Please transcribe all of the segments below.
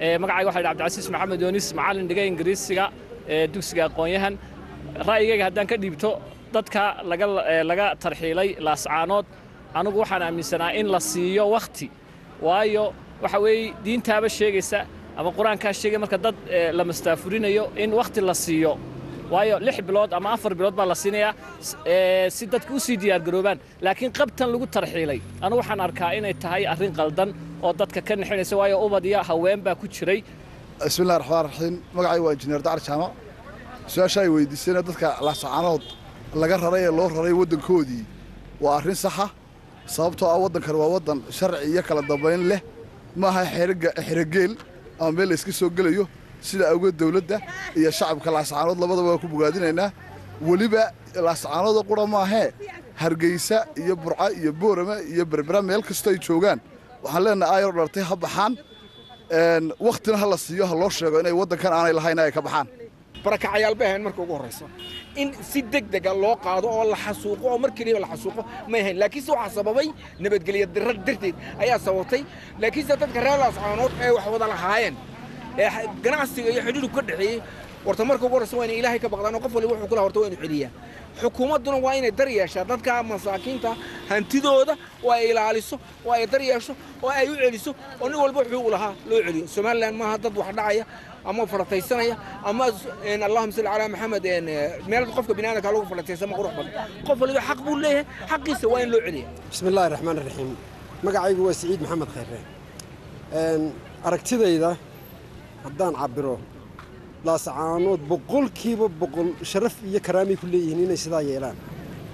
magacayga waxa Cabdicasiis Maxamed Yoonis macallin dhiga Ingiriisiga dugsiga aqoon-yahan ra'yigayga haddaan ka dhiibto dadka laga tarxiilay laascaanood anigu waxaan aaminsanaa in la siiyo waqti waayo waxa weeye diintaaba sheegaysa ama quraanka sheegay marka dad la mastaafurinayo in waqti la siiyo waayo 6 bilood ama 4 bilood baa la siinayaa si dadku u sii diyaar garoobaan laakiin qabtan lagu tarxiilay anigu waxaan arkaa inay tahay arrin qaldan oo dadka ka nixinaysa waayo ubad iyo haween baa ku jiray bismillaahir rahmaanir rahiim magacaygu waa injineer Dacar Jaamac su'aashay weydiisana dadka laascaanood laga raray ee loo raray wadankoodii waa arrin sax ah sababtoo ah wadankan waa wadan sharci iyo kala dambeyn leh ma aha xirigeel ama meel iska soo galayo sida awgeed dawladda iyo shacabka laascaanood labadaba waa ku bogaadinaynaa waliba laascaanood qura ma aha Hargeysa iyo Burca iyo Boorama iyo Berbera meel kasta ay joogaan waxaan leenahay ayar dhartay ha baxaan waqtina ha la siiyo ha loo sheego inay wadankan aanay lahayn ay ka baxaan barakacayaal baahan marka ugu horeyso in si degdeg ah loo qaado oo la xasuuqo oo markii la xasuuqo ma ahayn laakiin waxa sababay nabadgelyo darteed ayaa sababtay laakiin dadka reer laascaanood ay wax wada lahaayeen ganacsiga iyo xidhiidhku ka dhaxeeyay warta marka ugu horeyso waa in Ilaahay ka baqdaan oo qof waliba wuxuu kula horto waa inuu celiyaa xukuumaduna waa inay daryeeshaa dadka masaakiinta hantidooda waa ay ilaaliso waa ay daryeesho oo ay u celiso oo nin walba wuxuu u lahaa loo celiyo Soomaaliland ma aha dad wax dhacaya ama farataysanaya ama Allahumma salli ala Muhammad meel qofka binaadamka lagu farataysan ma qurux badan qof waliba xaq buu leeyahay xaqiisa waa in loo celiyo bismillaahir rahmaanir rahiim magacaygu waa Saciid Maxamed Khayre aragtidayda haddaan cabiro laascaanood boqolkiiba boqol sharaf iyo karaami ku leeyihiin inay sidaa yeelaan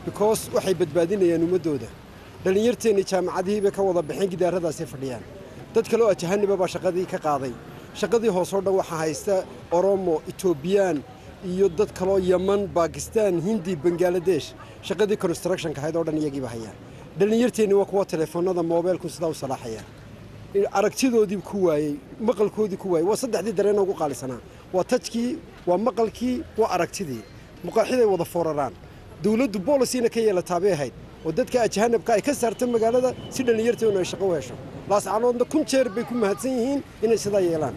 because waxay badbaadinayaan ummadooda dhalinyarteena jaamacadihii bay ka wada bixin gidaaradaas ay fadhiyaan dad kale oo ajahaniba baa shaqadii ka qaaday shaqadii hoos oo dhan waxa haysta Oromo Ethiopian iyo dad kale oo Yemen Pakistan Hindi Bangladesh shaqadii construction ka haydo dhan iyagiiba hayaan dhalinyarteena waa kuwa telefoonada mobilku sidaa u salaaxayaan aragtidoodii ku waayay maqalkoodii ku waayay waa saddexdii dareen ugu qaalisanaa waa tajkii waa maqalkii waa aragtidii muqaaxiday wada fooraraan dawladdu policy-na ka yeelataa bay ahayd oo dadka ajahanabka ay ka saartay magaalada si dhalinyarteenu ay shaqo u hesho laascaanoodna kun jeer bay ku mahadsan yihiin inay sidaa yeelaan